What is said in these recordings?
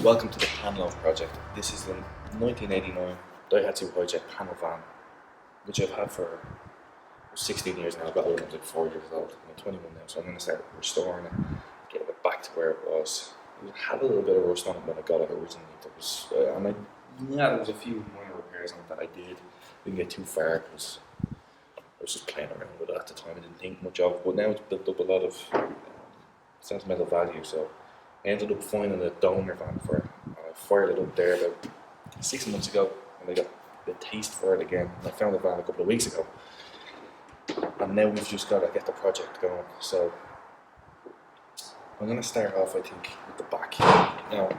Welcome to the Loaf project. This is the 1989 Daihatsu Hijet panel van, which I've had for 16 years now. I've got it when I was 4 years old. I'm 21 now, so I'm going to start restoring it, getting it back to where it was. It had a little bit of rust on it when I got it originally. There was a few minor repairs on it that I did. Didn't get too far because I was just playing around with it at the time. I didn't think much of it, but now it's built up a lot of sentimental value. So I ended up finding a donor van for it. I fired it up there about 6 months ago, and I got the taste for it again. I found the van a couple of weeks ago, and now we've just got to get the project going. So I'm going to start off, I think, with the back. Now,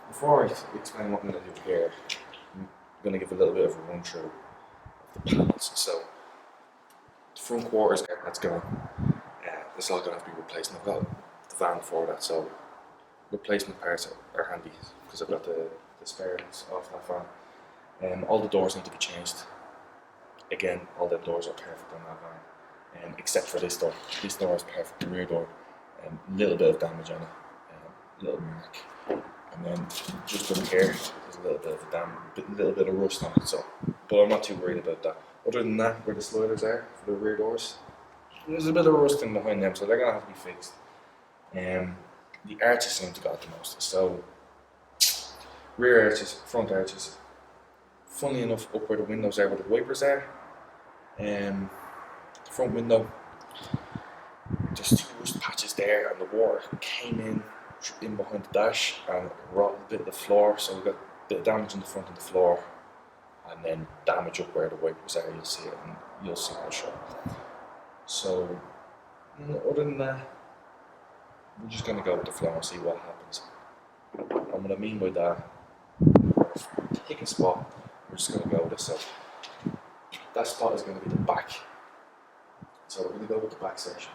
before I explain what I'm going to do here, I'm going to give a little bit of a run through of the panels. So the front quarters, that's gone. It's all going to have to be replaced, and I've got the van for that, so replacement parts are handy because I've got the spares off that van. All the doors need to be changed. Again, all the doors are perfect on that van, except for this door. This door is perfect, the rear door. A little bit of damage on it, a little mark, and then just up here there's a little bit of a little bit of rust on it. So, but I'm not too worried about that. Other than that, where the sliders are for the rear doors, there's a bit of rusting behind them, so they're going to have to be fixed. The arches seem to got the most. So, rear arches, front arches. Funnily enough, up where the windows are, where the wipers are, the front window, there's two rust patches there, and the water came in behind the dash and rotted a bit of the floor. So we've got a bit of damage in the front of the floor, and then damage up where the wipers are. You'll see it, and you'll see it show. So, other than that, we're just going to go with the flow and see what happens. And what I mean by that, pick a spot, we're just going to go with it. So, that spot is going to be the back. So, we're going to go with the back section.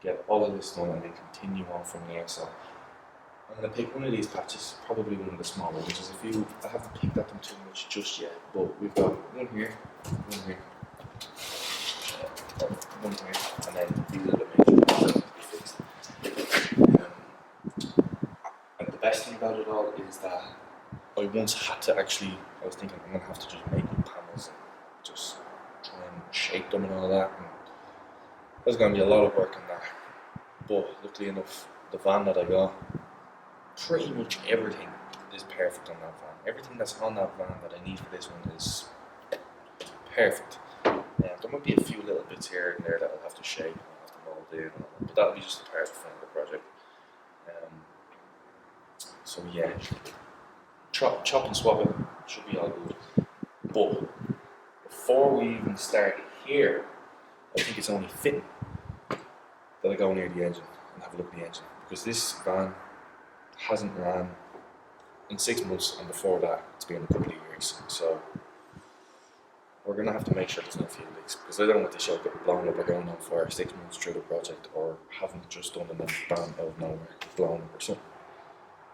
Get all of this done and then continue on from there. So, I'm going to pick one of these patches, probably one of the smaller, which is a few. I haven't picked at them too much just yet, but we've got one here, one here. One here, and then these are the major ones that need to be fixed. And the best thing about it all is that I once had to I was thinking I'm going to have to just make new panels and just try and shape them and all that. And there's going to be a lot of work on that. But luckily enough, the van that I got, pretty much everything is perfect on that van. Everything that's on that van that I need for this one is perfect. There might be a few little bits here and there that I'll have to shape and I'll have to mold in, but that'll be just a part of the fun of the project. So yeah, chop and swap it should be all good. But before we even start here, I think it's only fitting that I go near the engine and have a look at the engine, because this van hasn't ran in 6 months, and before that it's been a couple of years. So we're going to have to make sure there's no fuel leaks, because I don't want the show getting blown up or going on fire 6 months through the project, or haven't just done and then bam, out of nowhere, blown up or something.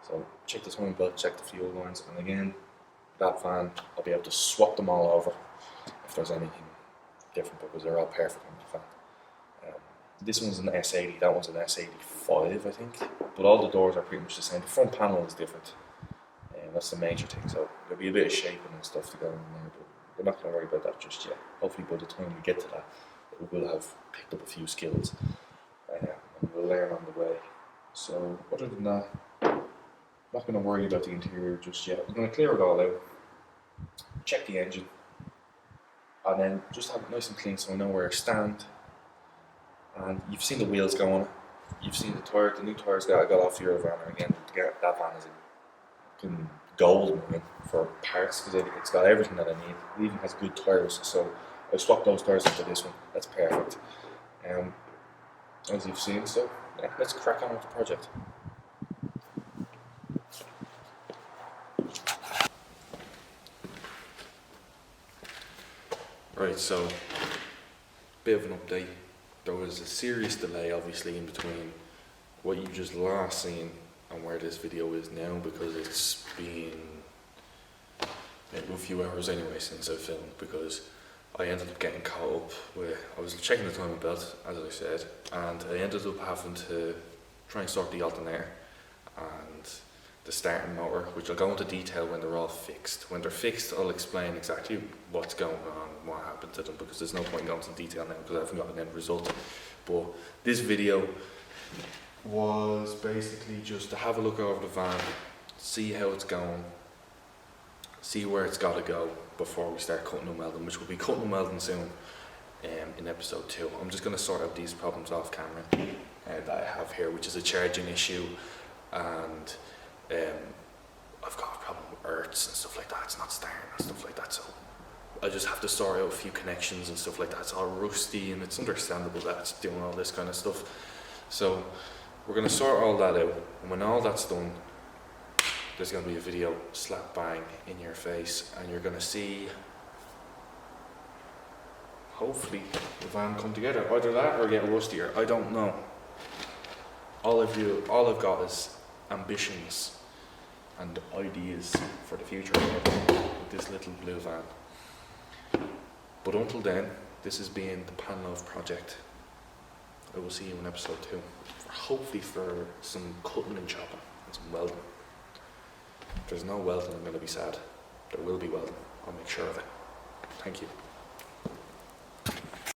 So check the timing belt, check the fuel lines, and again, that van, I'll be able to swap them all over if there's anything different, because they're all perfect on the van. This one's an S80, that one's an S85 I think, but all the doors are pretty much the same. The front panel is different, and that's the major thing, so there'll be a bit of shaping and stuff to go in there, but we're not going to worry about that just yet. Hopefully by the time we get to that, we will have picked up a few skills, and we'll learn on the way. So other than that, I'm not going to worry about the interior just yet. I'm going to clear it all out, check the engine, and then just have it nice and clean so I know where I stand. And you've seen the wheels go on it, you've seen the new tyres that I got off your van, and again, that van is in gold for parts, because it's got everything that I need. It even has good tyres, so I swapped those tyres into this one. That's perfect. As you've seen, so yeah, let's crack on with the project. Right, so bit of an update. There was a serious delay obviously in between what you just last seen and where this video is now, because it's been maybe a few hours anyway since I filmed, because I ended up getting caught up with, I was checking the timing belt as I said, and I ended up having to try and sort the alternator and the starting motor, which I'll go into detail when they're all fixed. When they're fixed, I'll explain exactly what's going on, what happened to them, because there's no point going into detail now because I haven't got an end result. But this video was basically just to have a look over the van, see how it's going, see where it's got to go before we start cutting and welding, which will be cutting and welding soon in episode 2. I'm just going to sort out these problems off camera that I have here, which is a charging issue, and I've got a problem with earths and stuff like that. It's not starting and stuff like that, so I just have to sort out a few connections and stuff like that. It's all rusty, and it's understandable that it's doing all this kind of stuff. So we're going to sort all that out, and when all that's done, there's going to be a video slap bang in your face, and you're going to see, hopefully, the van come together. Either that or get rustier, I don't know. All I've got is ambitions and ideas for the future with this little blue van. But until then, this has been the Pan Loaf project. I will see you in episode 2, hopefully for some cutting and chopping and some welding. If there's no welding, I'm going to be sad. There will be welding. I'll make sure of it. Thank you.